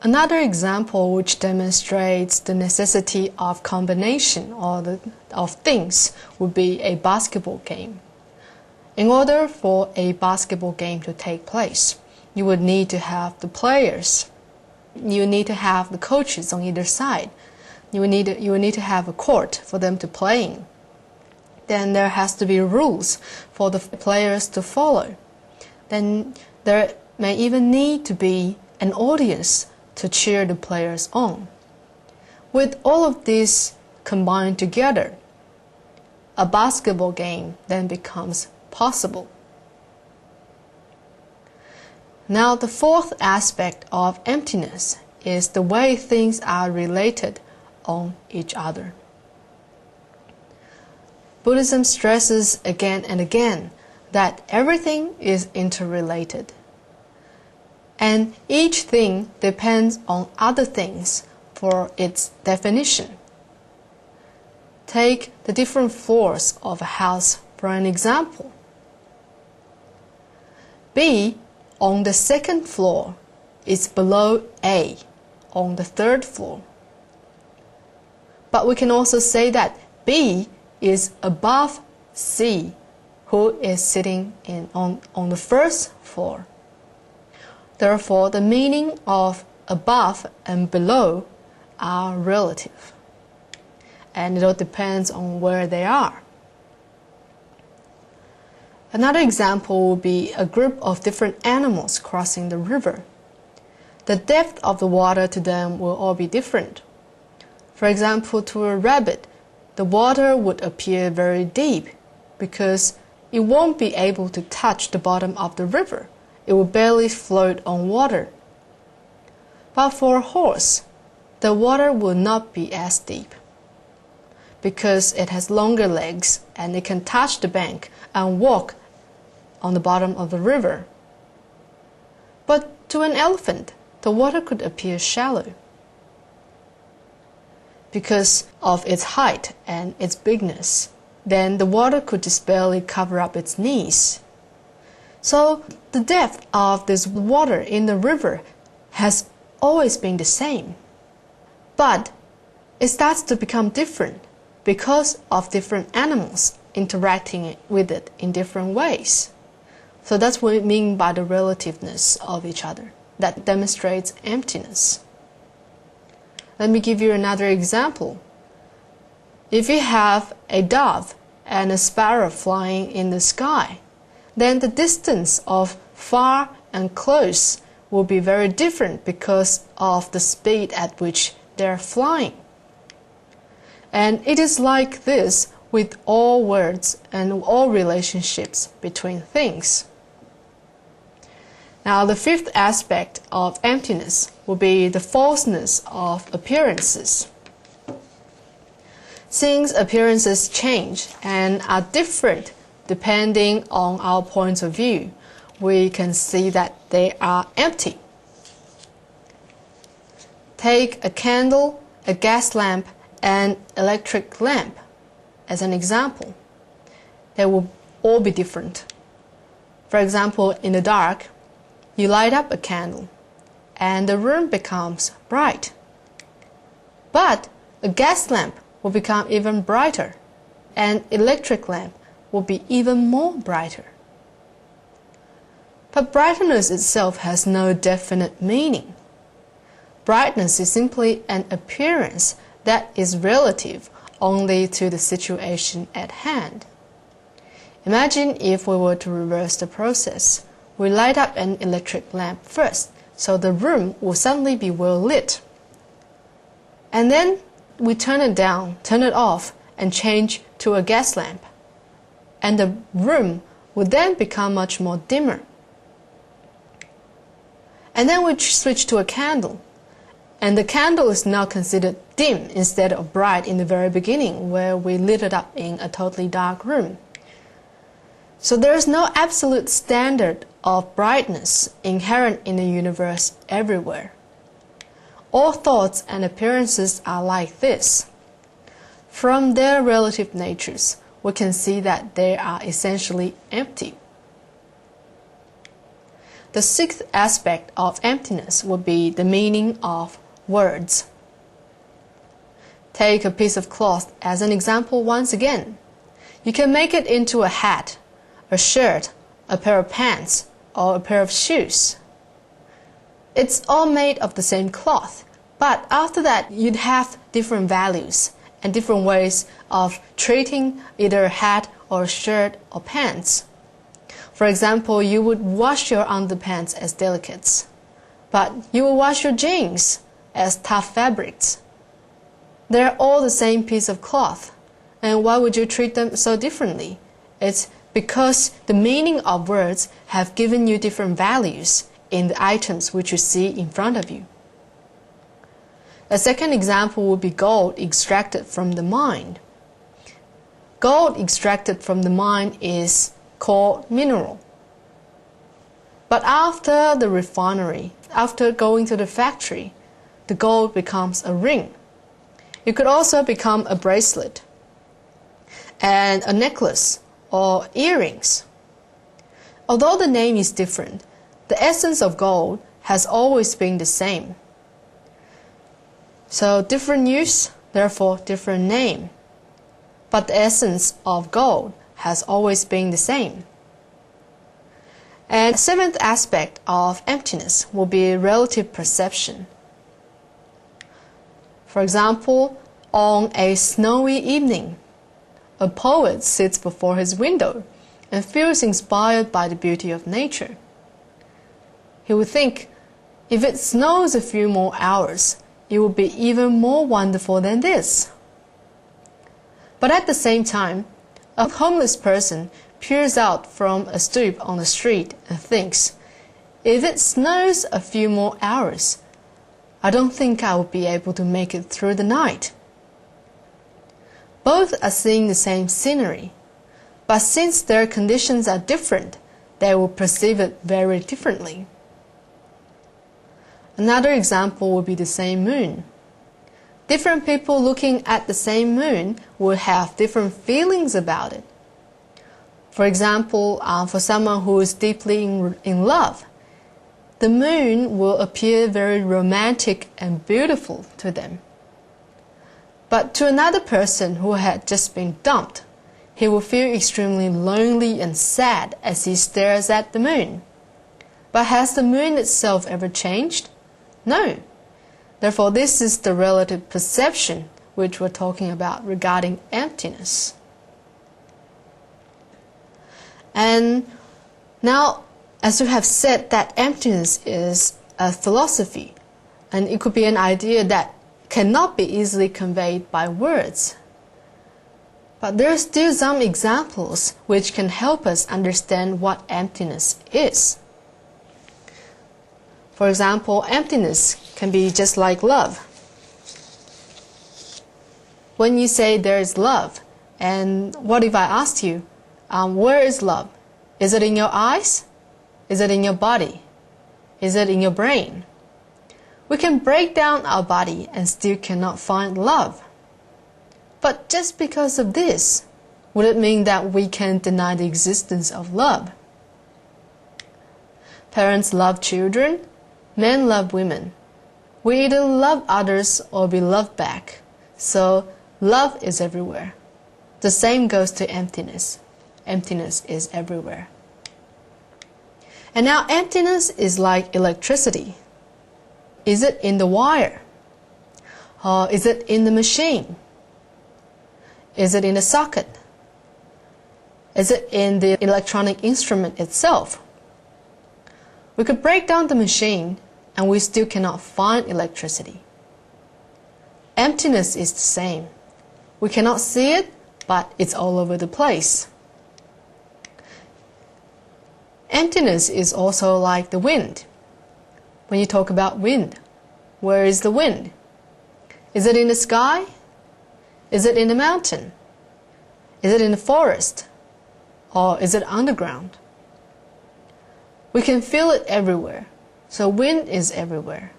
Another example which demonstrates the necessity of combination of things would be a basketball game. In order for a basketball game to take place, you would need to have the players. You need to have the coaches on either side. You would need to have a court for them to play in. Then there has to be rules for the players to follow. Then there may even need to be an audience to cheer the players on. With all of this combined together, a basketball game then becomes possible. Now, the fourth aspect of emptiness is the way things are related on each other. Buddhism stresses again and again that everything is interrelated, and each thing depends on other things for its definition. Take the different floors of a house for an example. B on the second floor is below A on the third floor. But we can also say that B is above C, who is sitting on the first floor. Therefore, the meaning of above and below are relative, and it all depends on where they are. Another example would be a group of different animals crossing the river. The depth of the water to them will all be different. For example, to a rabbit, the water would appear very deep because it won't be able to touch the bottom of the river. It will barely float on water. But for a horse, the water will not be as deep because it has longer legs and it can touch the bank and walk on the bottom of the river. But to an elephant, the water could appear shallow because of its height and its bigness. Then the water could just barely cover up its knees. So the depth of this water in the river has always been the same. But it starts to become different because of different animals interacting with it in different ways. So that's what we mean by the relativeness of each other. That demonstrates emptiness. Let me give you another example. If you have a dove and a sparrow flying in the sky, then the distance of far and close will be very different because of the speed at which they're flying. And it is like this with all words and all relationships between things. Now, the fifth aspect of emptiness will be the falseness of appearances. Since appearances change and are different depending on our points of view, we can see that they are empty. Take a candle, a gas lamp, and electric lamp as an example. They will all be different. For example, in the dark, you light up a candle and the room becomes bright. But a gas lamp will become even brighter and electric lamp will be even more brighter. But brightness itself has no definite meaning. Brightness is simply an appearance that is relative only to the situation at hand. Imagine if we were to reverse the process. We light up an electric lamp first, so the room will suddenly be well lit. And then we turn it down, turn it off, and change to a gas lamp. And the room would then become much more dimmer. And then we switch to a candle. And the candle is now considered dim instead of bright in the very beginning, where we lit it up in a totally dark room. So there is no absolute standard of brightness inherent in the universe everywhere. All thoughts and appearances are like this. From their relative natures, we can see that they are essentially empty. The sixth aspect of emptiness would be the meaning of words. Take a piece of cloth as an example once again. You can make it into a hat, a shirt, a pair of pants, or a pair of shoes. It's all made of the same cloth, but after that you'd have different values and different ways of treating either a hat or a shirt or pants. For example, you would wash your underpants as delicates, but you will wash your jeans as tough fabrics. They're all the same piece of cloth, and why would you treat them so differently? It's because the meaning of words have given you different values in the items which you see in front of you. A second example would be gold extracted from the mine. Gold extracted from the mine is called mineral. But after the refinery, after going to the factory, the gold becomes a ring. It could also become a bracelet and a necklace or earrings. Although the name is different, the essence of gold has always been the same. So different use, therefore different name. But the essence of gold has always been the same. And the seventh aspect of emptiness will be relative perception. For example, on a snowy evening, a poet sits before his window and feels inspired by the beauty of nature. He would think, if it snows a few more hours, it would be even more wonderful than this. But at the same time, a homeless person peers out from a stoop on the street and thinks, if it snows a few more hours, I don't think I will be able to make it through the night. Both are seeing the same scenery, but since their conditions are different, they will perceive it very differently. Another example would be the same moon. Different people looking at the same moon will have different feelings about it. For example, for someone who is deeply in love, the moon will appear very romantic and beautiful to them. But to another person who had just been dumped, he will feel extremely lonely and sad as he stares at the moon. But has the moon itself ever changed? No. Therefore, this is the relative perception which we're talking about regarding emptiness. And now, as we have said, that emptiness is a philosophy, and it could be an idea that cannot be easily conveyed by words. But there are still some examples which can help us understand what emptiness is. For example, emptiness can be just like love. When you say there is love, and what if I asked you, where is love? Is it in your eyes? Is it in your body? Is it in your brain? We can break down our body and still cannot find love. But just because of this, would it mean that we can deny the existence of love? Parents love children. Men love women. We either love others or be loved back. So love is everywhere. The same goes to emptiness. Emptiness is everywhere. And now emptiness is like electricity. Is it in the wire? Or is it in the machine? Is it in the socket? Is it in the electronic instrument itself? We could break down the machine and we still cannot find electricity. Emptiness is the same. We cannot see it, but it's all over the place. Emptiness is also like the wind. When you talk about wind, where is the wind? Is it in the sky? Is it in the mountain? Is it in the forest? Or is it underground? We can feel it everywhere, so wind is everywhere.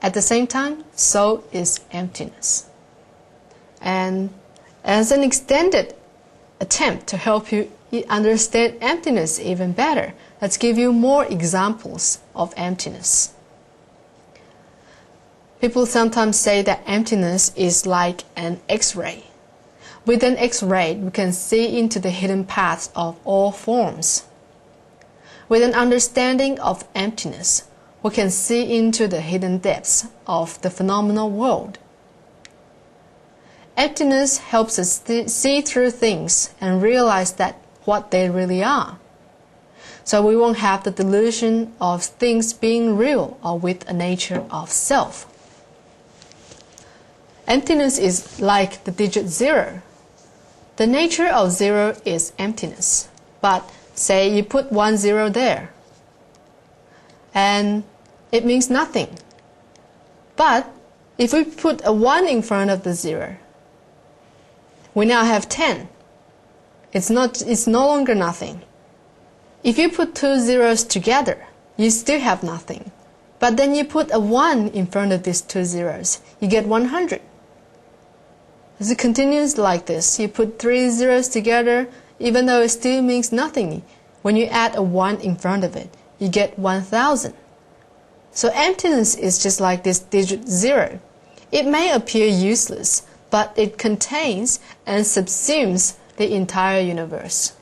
At the same time, so is emptiness. And as an extended attempt to help you understand emptiness even better, let's give you more examples of emptiness. People sometimes say that emptiness is like an X-ray. With an X-ray, we can see into the hidden paths of all forms. With an understanding of emptiness, we can see into the hidden depths of the phenomenal world. Emptiness helps us see through things and realize that what they really are. So we won't have the delusion of things being real or with a nature of self. Emptiness is like the digit 0. The nature of 0 is emptiness. But say you put 1 0 there, and it means nothing. But if we put a 1 in front of the 0, we now have 10. It's no longer nothing. If you put 2 zeros together, you still have nothing. But then you put a 1 in front of these 2 zeros, you get 100. As it continues like this, you put 3 zeros together, even though it still means nothing. When you add a 1 in front of it, you get 1,000. So emptiness is just like this digit 0. It may appear useless, but it contains and subsumes the entire universe.